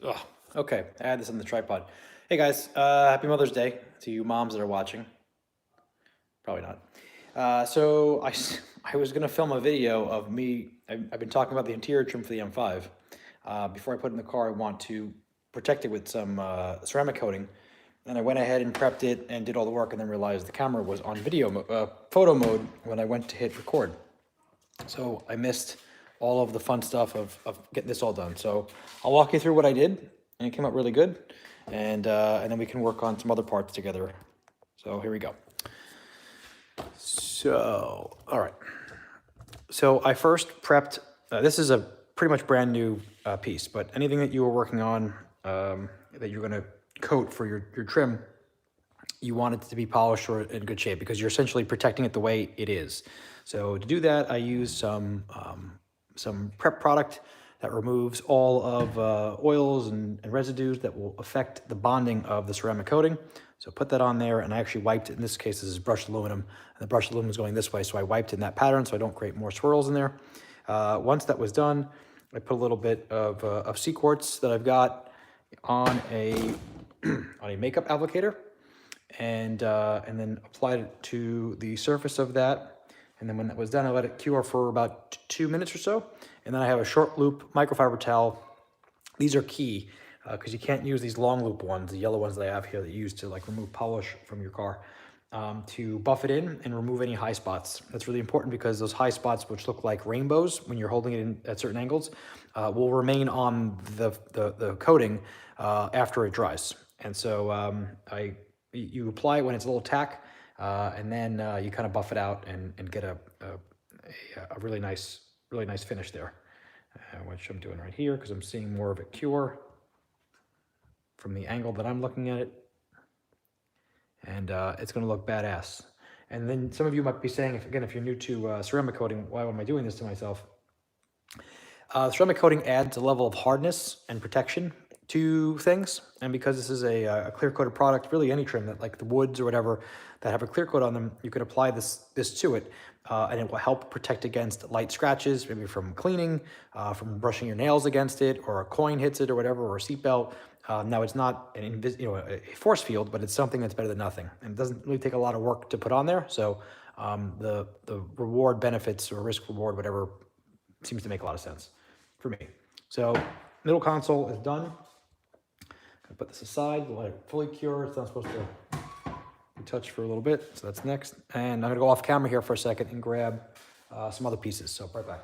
Ugh. Okay, I had this on the tripod. Hey guys, happy Mother's Day to you moms that are watching. Probably not. I was gonna film a video of me. I've been talking about the interior trim for the M5. Before I put it in the car, I want to protect it with some ceramic coating. And I went ahead and prepped it and did all the work, and then realized the camera was on photo mode when I went to hit record. So I missed all of the fun stuff of getting this all done. So I'll walk you through what I did, and it came out really good. And then we can work on some other parts together. So here we go. So, all right. So I first prepped, this is a pretty much brand new piece, but anything that you were working on that you're gonna coat for your trim, you want it to be polished or in good shape because you're essentially protecting it the way it is. So to do that, I use some prep product that removes all of oils and residues that will affect the bonding of the ceramic coating. So put that on there, and I actually wiped it. In this case, this is brushed aluminum, and the brushed aluminum is going this way, so I wiped in that pattern so I don't create more swirls in there. Once that was done, I put a little bit of cquartz that I've got on a on a makeup applicator, and then applied it to the surface of that. And then when that was done, I let it cure for about 2 minutes or so. And then I have a short loop microfiber towel. These are key because you can't use these long loop ones, the yellow ones that I have here that you use to like remove polish from your car, to buff it in and remove any high spots. That's really important because those high spots, which look like rainbows when you're holding it in at certain angles, will remain on the coating after it dries. And so you apply it when it's a little tack, and then you kind of buff it out and get a really nice finish there, which I'm doing right here because I'm seeing more of it cure from the angle that I'm looking at it, and it's going to look badass. And then some of you might be saying, if you're new to ceramic coating, why am I doing this to myself? Ceramic coating adds a level of hardness and protection to things, and because this is a clear coated product, really any trim that like the woods or whatever that have a clear coat on them, you can apply this to it, and it will help protect against light scratches, maybe from cleaning, from brushing your nails against it, or a coin hits it or whatever, or a seatbelt. Now it's not a force field, but it's something that's better than nothing, and it doesn't really take a lot of work to put on there. So the reward benefits or risk reward, whatever, seems to make a lot of sense for me. So middle console is done. Gonna put this aside, we'll let it fully cure. It's not supposed to be touched for a little bit, so that's next. And I'm gonna go off camera here for a second and grab some other pieces, so right back.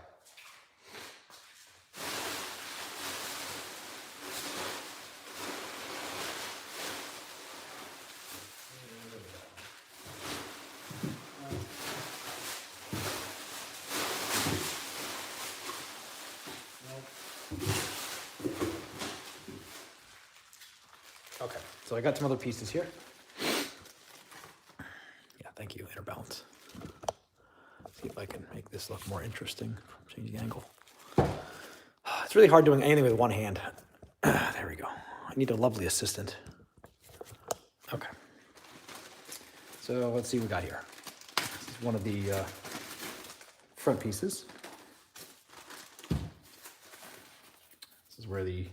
Okay, so I got some other pieces here. Yeah, thank you, inner balance. See if I can make this look more interesting. Change the angle. It's really hard doing anything with one hand. There we go. I need a lovely assistant. Okay. So let's see what we got here. This is one of the front pieces. This is where the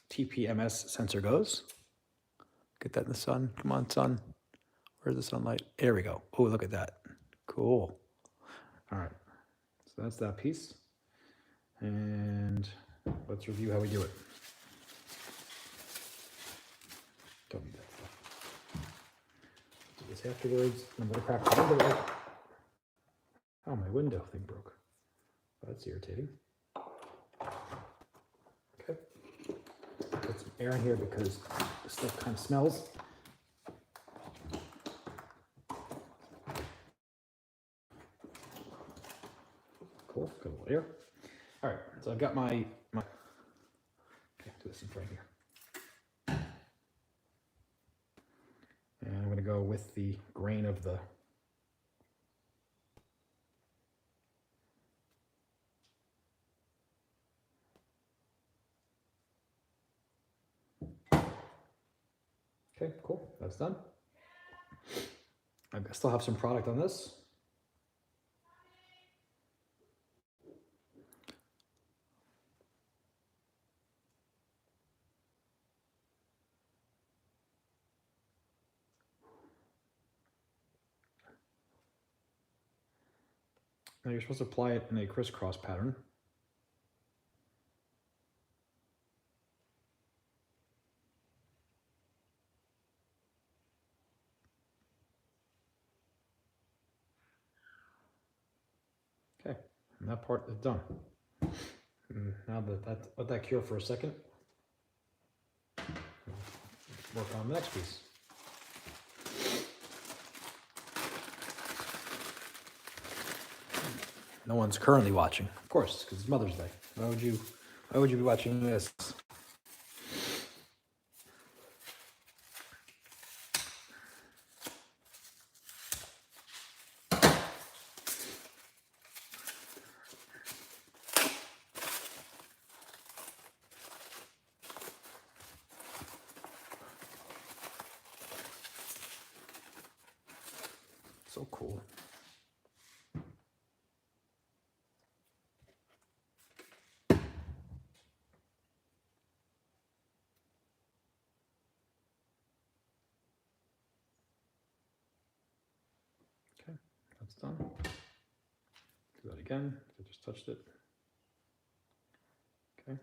TPMS sensor goes. Get that in the sun. Come on, sun. Where's the sunlight? There we go. Oh, look at that. Cool. All right. So that's that piece. And let's review how we do it. Don't need that stuff. Do this afterwards. I'm going to crack the window. Oh, my window thing broke. That's irritating. Okay. Put some air in here because this stuff kind of smells. Cool, got a little air. All right, so I've got my okay, do this in front here. And I'm gonna go with the grain of the okay, cool, that's done. I still have some product on this. Now you're supposed to apply it in a crisscross pattern. Okay, and that part is done. And now let that cure for a second. Work on the next piece. No one's currently watching, of course, because it's Mother's Day. Why would you be watching this? So cool. Okay, that's done. Do that again. I just touched it. Okay.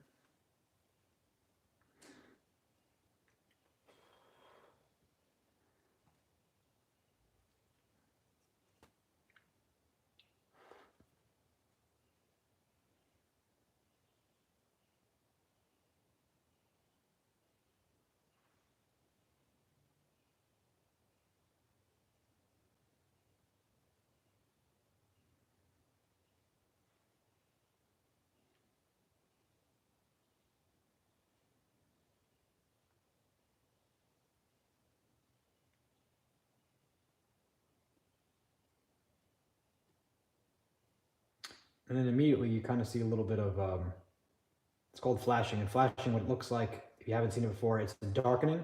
And then immediately you kind of see a little bit of, it's called flashing. And flashing, what it looks like, if you haven't seen it before, it's darkening.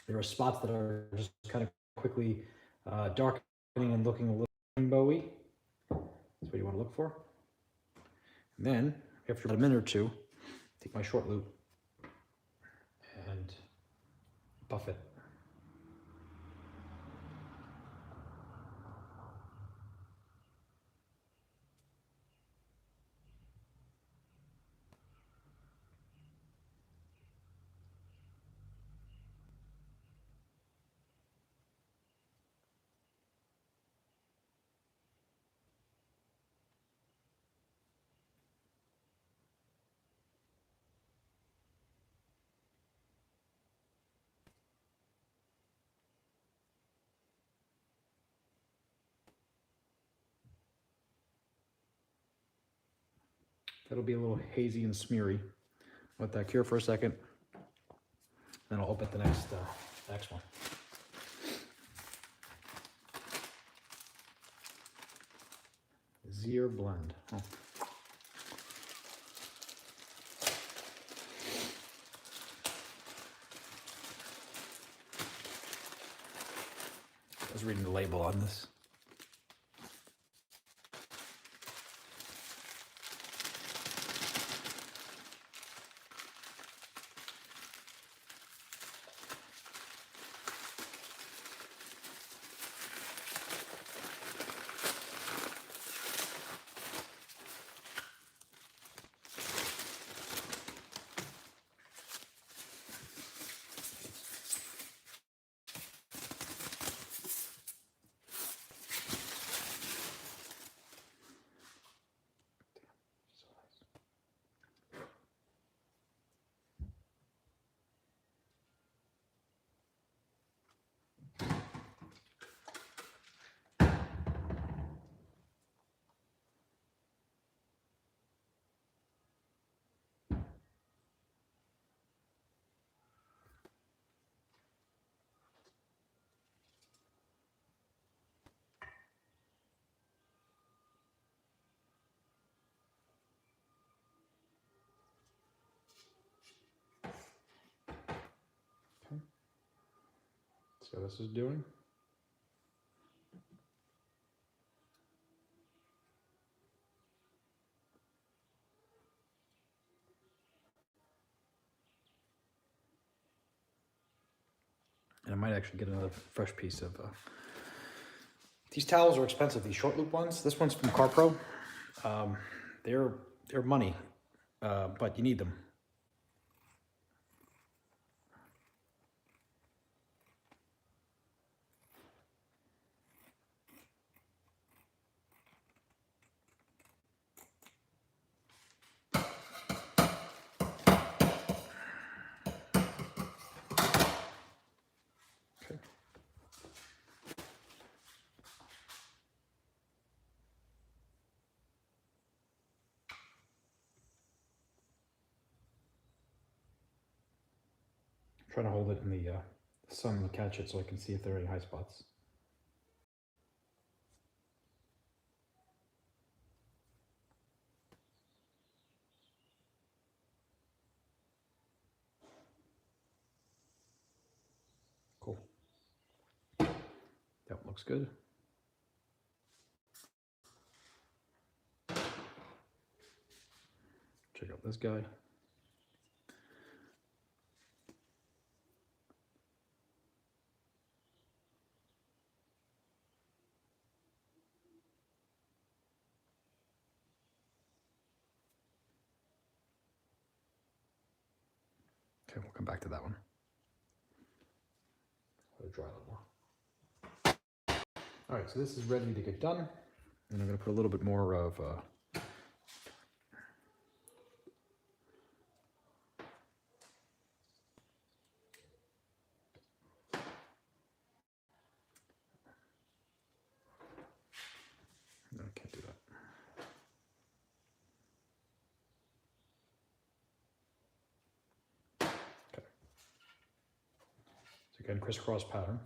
There are spots that are just kind of quickly darkening and looking a little rainbowy. That's what you want to look for. And then, after about a minute or two, take my short loop and buff it. That'll be a little hazy and smeary. Let that cure for a second. Then I'll open the next one. Zier blend. Oh. I was reading the label on this. See what this is doing. And I might actually get another fresh piece of, these towels are expensive, these short loop ones. This one's from CarPro. They're money, but you need them. Okay. Trying to hold it in the sun to catch it so I can see if there are any high spots. Cool. That looks good. Check out this guy. Okay, we'll come back to that one. Let it dry a little more. All right, so this is ready to get done. And I'm going to put a little bit more of no, I can't do that. Okay. So again, crisscross pattern.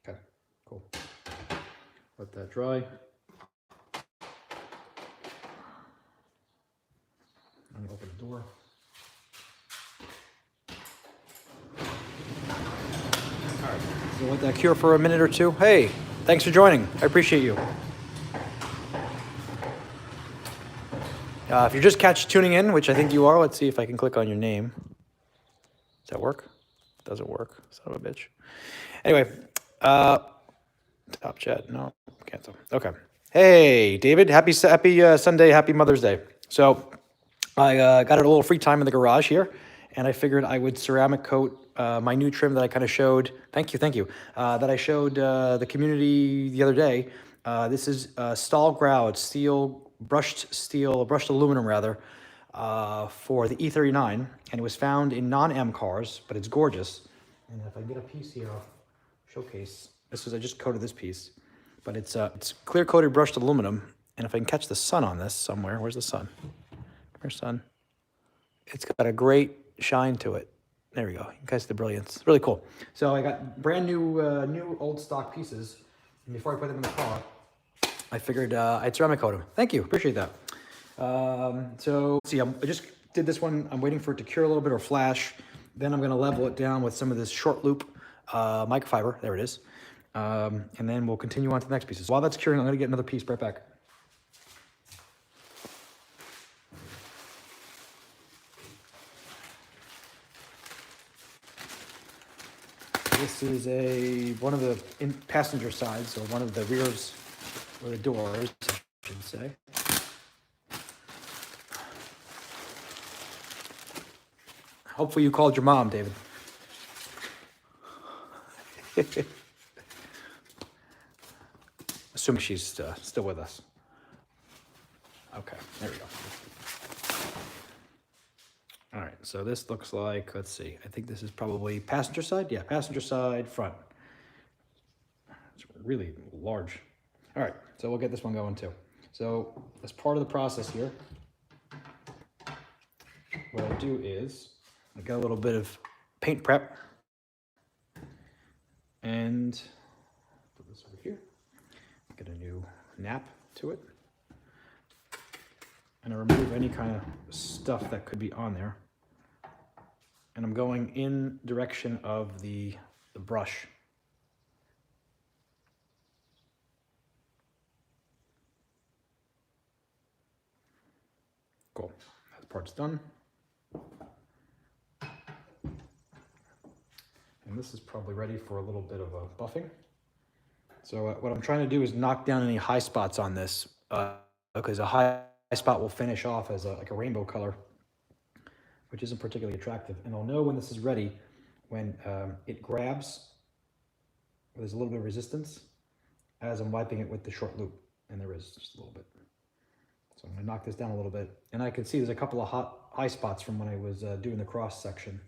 Okay, cool. Let that dry. I'm gonna open the door. All right, so let that cure for a minute or two. Hey, thanks for joining. I appreciate you. If you're just tuning in, which I think you are, let's see if I can click on your name. Does that work? Doesn't work, son of a bitch. Anyway, top chat, no, cancel. Okay. Hey, David, happy Sunday, happy Mother's Day. So I got a little free time in the garage here, and I figured I would ceramic coat my new trim that I kind of showed. Thank you. That I showed the community the other day. This is Stahl-Grout brushed aluminum rather, for the E39, and it was found in non-M cars, but it's gorgeous. And if I get a piece here, I'll showcase. I just coated this piece, but it's clear coated brushed aluminum. And if I can catch the sun on this somewhere, where's the sun? Where's sun? It's got a great shine to it. There we go. You guys see the brilliance. It's really cool. So I got brand new old stock pieces. And before I put them in the car, I figured I'd ceramic coat them. Thank you. Appreciate that. So let's see, I just did this one. I'm waiting for it to cure a little bit or flash. Then I'm going to level it down with some of this short loop microfiber. There it is. And then we'll continue on to the next pieces. While that's curing, I'm going to get another piece right back. This is one of the passenger sides, or one of the rears, or the doors, I should say. Hopefully you called your mom, David. Assuming she's still with us. Okay, there we go. All right, so this looks like, let's see, I think this is probably passenger side. Yeah, passenger side, front. It's really large. All right, so we'll get this one going too. So as part of the process here, what I do is I got a little bit of paint prep and put this over here. Get a new nap to it. And I remove any kind of stuff that could be on there. And I'm going in direction of the brush. Cool, that part's done. And this is probably ready for a little bit of a buffing. So what I'm trying to do is knock down any high spots on this because a high spot will finish off as like a rainbow color, which isn't particularly attractive. And I'll know when this is ready when it grabs, there's a little bit of resistance as I'm wiping it with the short loop, and there is just a little bit. So I'm gonna knock this down a little bit. And I can see there's a couple of high spots from when I was doing the cross section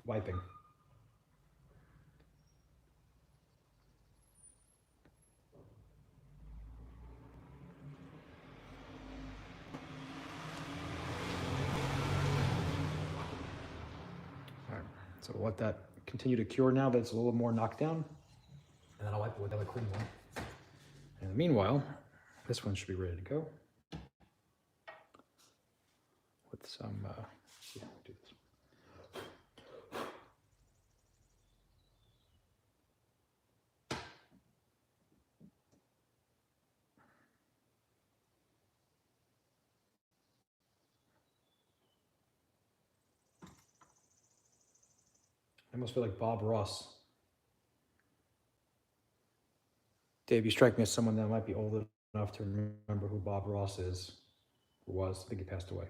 wiping. All right, so I'll let that continue to cure now that it's a little more knocked down, and then I'll wipe it with the other clean one. And meanwhile, this one should be ready to go. With some, yeah, I'll do this. I almost feel like Bob Ross. Dave, you strike me as someone that might be old enough to remember who Bob Ross is, or was. I think he passed away.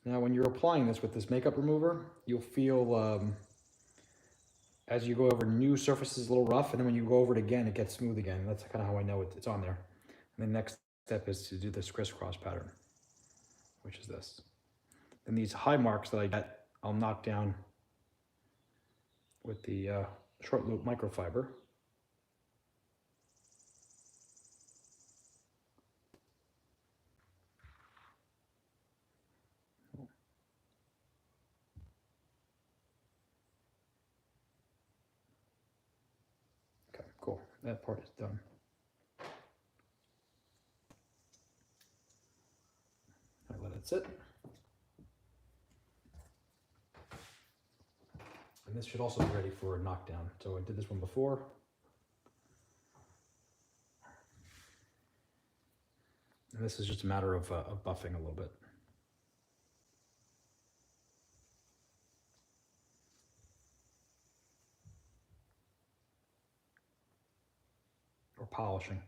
Now, when you're applying this with this makeup remover, you'll feel, as you go over new surfaces, a little rough, and then when you go over it again, it gets smooth again. That's kind of how I know it's on there. And the next step is to do this crisscross pattern, which is this. And these high marks that I get, I'll knock down with the short loop microfiber. Okay, cool. That part is done. I let it sit. And this should also be ready for a knockdown. So I did this one before. And this is just a matter of buffing a little bit. Or polishing.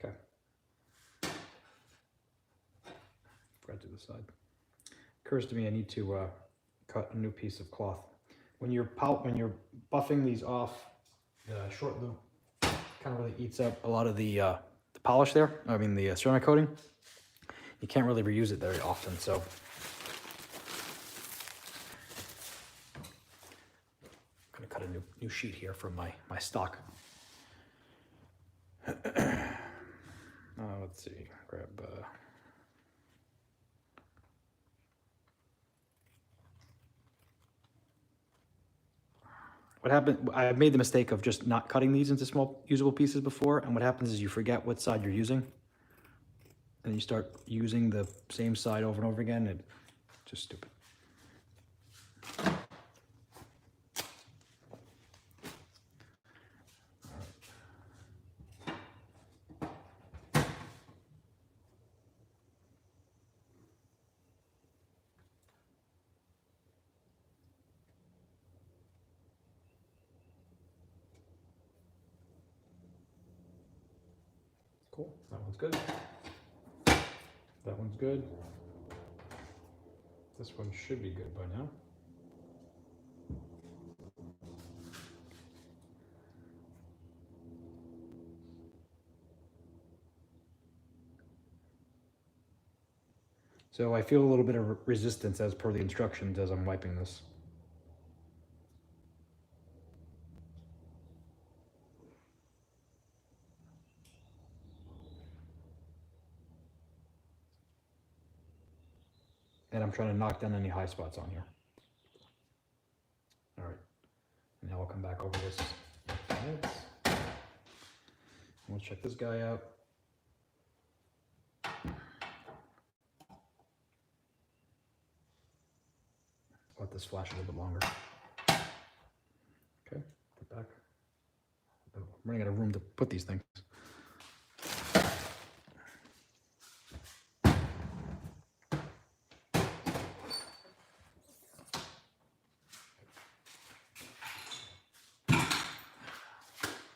Okay. Forgot to do the side. Occurs to me I need to cut a new piece of cloth. When you're buffing these off, the short loop kind of really eats up a lot of the polish there. I mean the ceramic coating. You can't really reuse it very often, so I'm gonna cut a new sheet here from my stock. Let's see, grab what happened, I made the mistake of just not cutting these into small usable pieces before, and what happens is you forget what side you're using, and you start using the same side over and over again, and it's just stupid. Cool, that one's good. That one's good. This one should be good by now. So I feel a little bit of resistance as per the instructions as I'm wiping this. And I'm trying to knock down any high spots on here. All right, now I'll come back over this. We'll check this guy out. Let this flash a little bit longer. Okay, put back. I'm running out of room to put these things.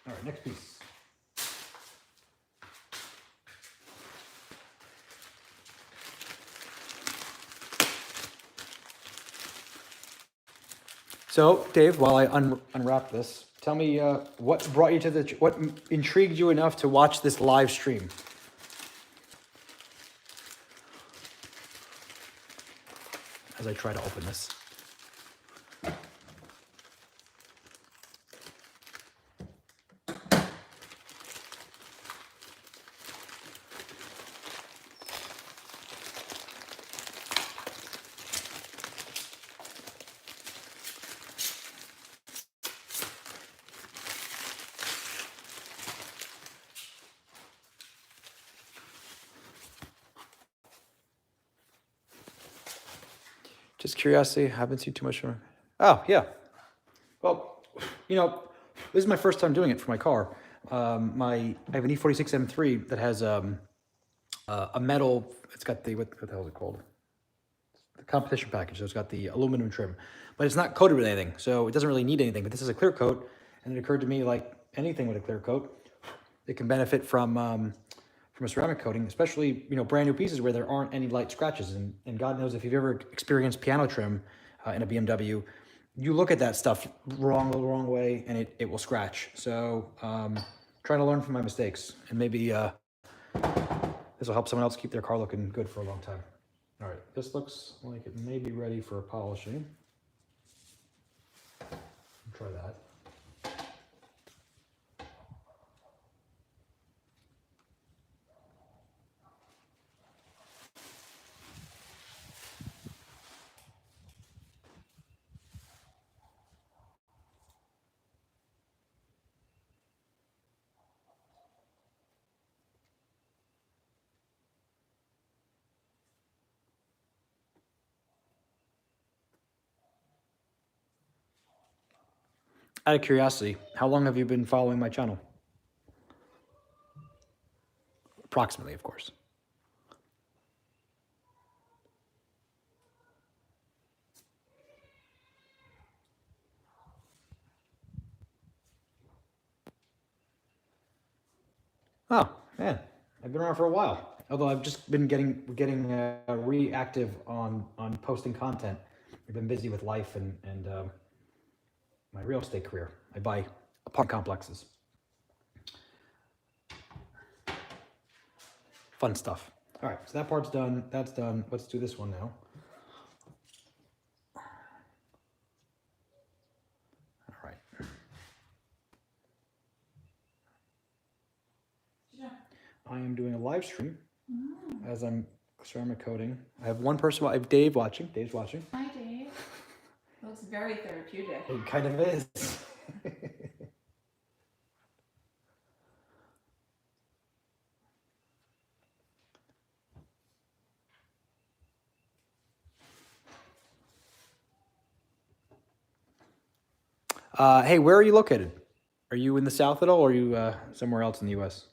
All right, next piece. So, Dave, while I unwrap this, tell me what brought you to what intrigued you enough to watch this live stream? As I try to open this. Just curiosity, haven't seen too much from. Oh, yeah. Well, you know, this is my first time doing it for my car. I have an E46 M3 that has a metal, it's got the, what the hell is it called? The competition package, so it's got the aluminum trim, but it's not coated with anything, so it doesn't really need anything, but this is a clear coat, and it occurred to me, like anything with a clear coat, it can benefit from a ceramic coating, especially, you know, brand new pieces where there aren't any light scratches. And God knows if you've ever experienced piano trim in a BMW, you look at that stuff the wrong way and it will scratch. So trying to learn from my mistakes, and maybe this will help someone else keep their car looking good for a long time. All right, this looks like it may be ready for polishing. Try that. Out of curiosity, how long have you been following my channel? Approximately, of course. Oh, man, I've been around for a while. Although I've just been getting reactive on posting content. I've been busy with life and my real estate career. I buy apartment complexes. Fun stuff. All right, so that part's done. That's done. Let's do this one now. All right. Yeah. I am doing a live stream as I'm ceramic coating. I have one person. I have Dave watching. Dave's watching. Hi, Dave. Looks very therapeutic. It kind of is. Hey, where are you located? Are you in the South at all, or are you somewhere else in the U.S.?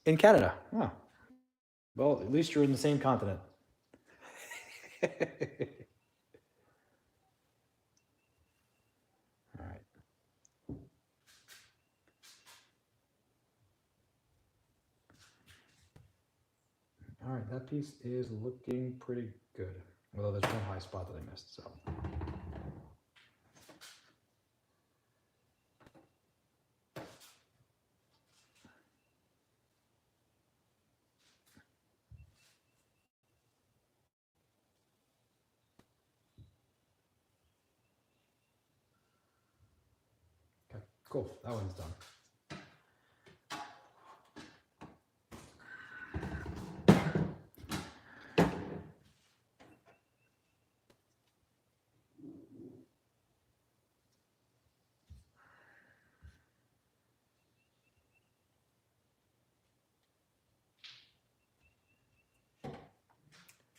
In Canada. Oh, well, at least you're in the same continent. All right. All right, that piece is looking pretty good. Although there's one high spot that I missed, so. Okay, cool, that one's done.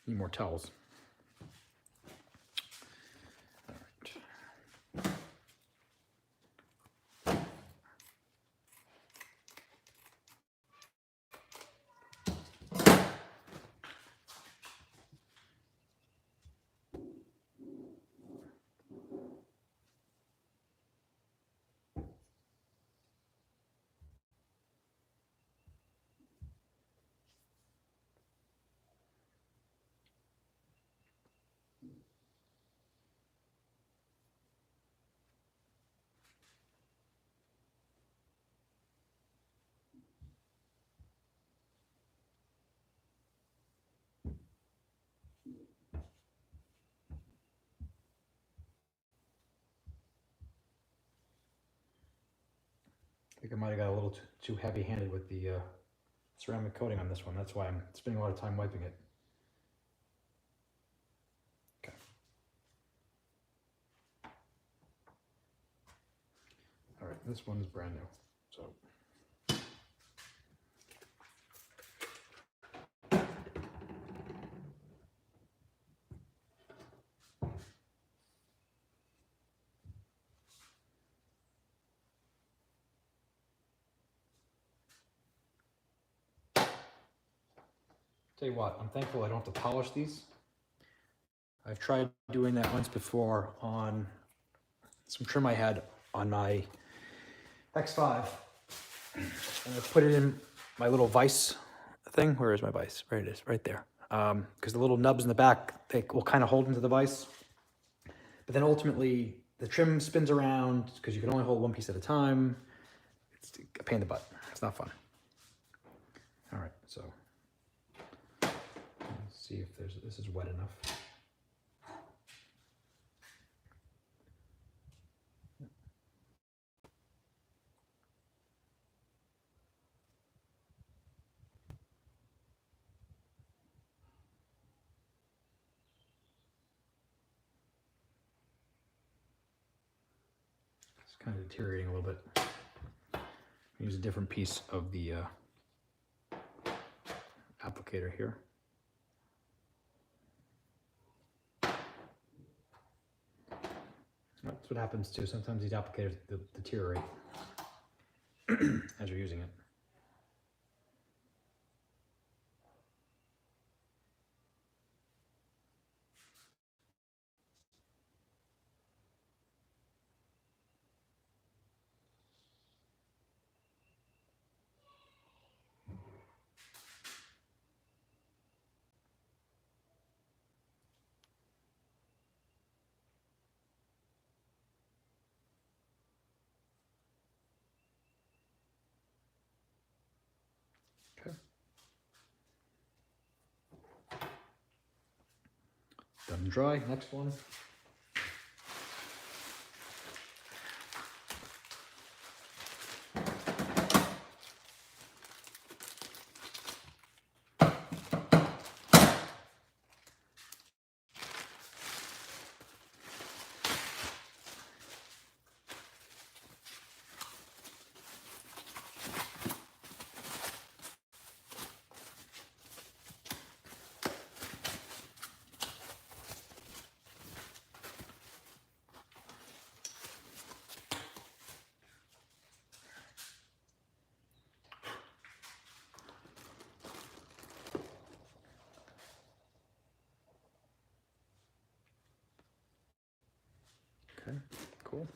Need more towels. All right. I think I might have got a little too heavy-handed with the ceramic coating on this one. That's why I'm spending a lot of time wiping it. Okay. All right, this one is brand new, so. Tell you what, I'm thankful I don't have to polish these. I've tried doing that once before on some trim I had on my X5. And I put it in my little vise thing. Where is my vise? There it is, right there. Because the little nubs in the back, they will kind of hold into the vise. But then ultimately, the trim spins around because you can only hold one piece at a time. It's a pain in the butt. It's not fun. All right, so let's see if this is wet enough. It's kind of deteriorating a little bit. Use a different piece of the applicator here. That's what happens too. Sometimes these applicators deteriorate as you're using it. Okay. Done and dry. Next one. Okay, cool.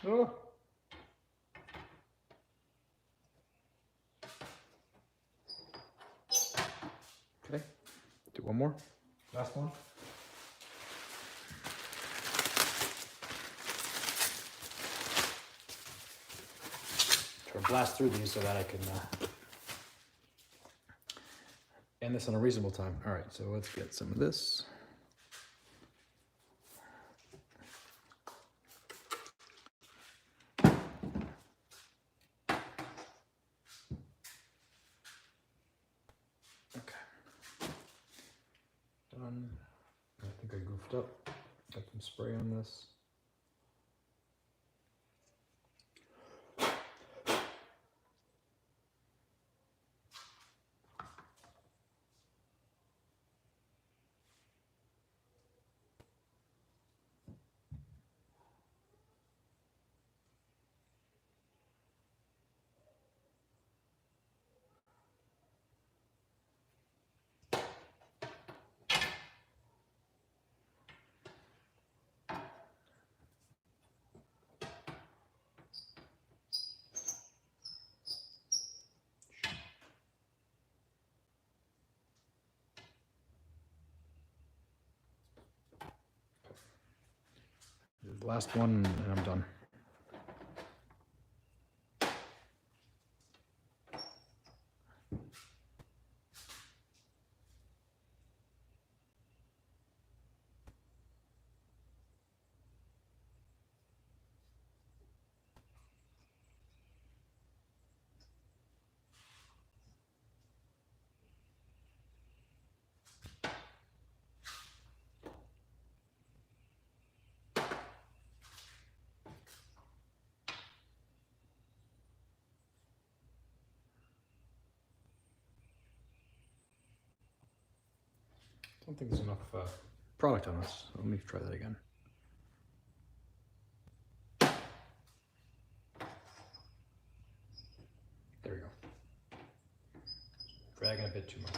Oh. Okay, do one more. Last one. Try to blast through these so that I can end this in a reasonable time. All right, so let's get some of this. Done. I think I goofed up. Got some spray on this. The last one, and I'm done. I don't think there's enough product on this. Let me try that again. There we go. Dragging a bit too much.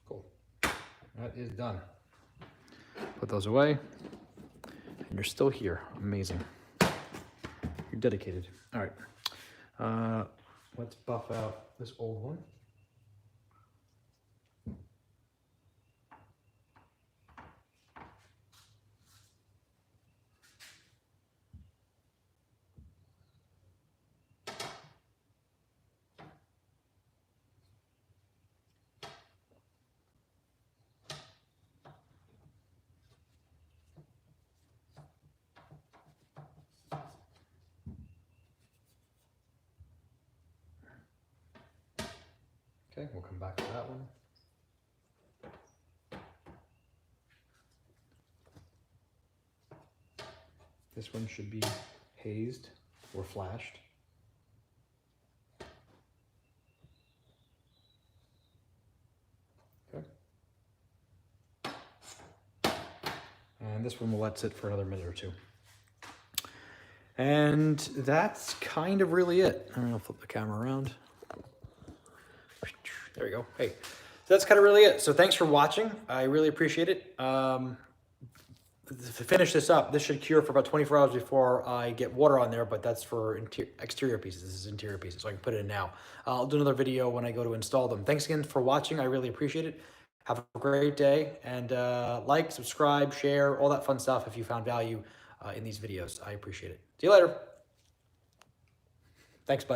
Cool. That is done. Put those away. And you're still here. Amazing. You're dedicated. All right. Let's buff out this old one. Okay, we'll come back to that one. This one should be hazed or flashed. Okay. And this one will let sit for another minute or two. And that's kind of really it. I'll flip the camera around. There we go. Hey, so that's kind of really it. So thanks for watching. I really appreciate it. To finish this up, this should cure for about 24 hours before I get water on there, but that's for exterior pieces. This is interior pieces, so I can put it in now. I'll do another video when I go to install them. Thanks again for watching. I really appreciate it. Have a great day, and like, subscribe, share, all that fun stuff if you found value in these videos. I appreciate it. See you later. Thanks, bud.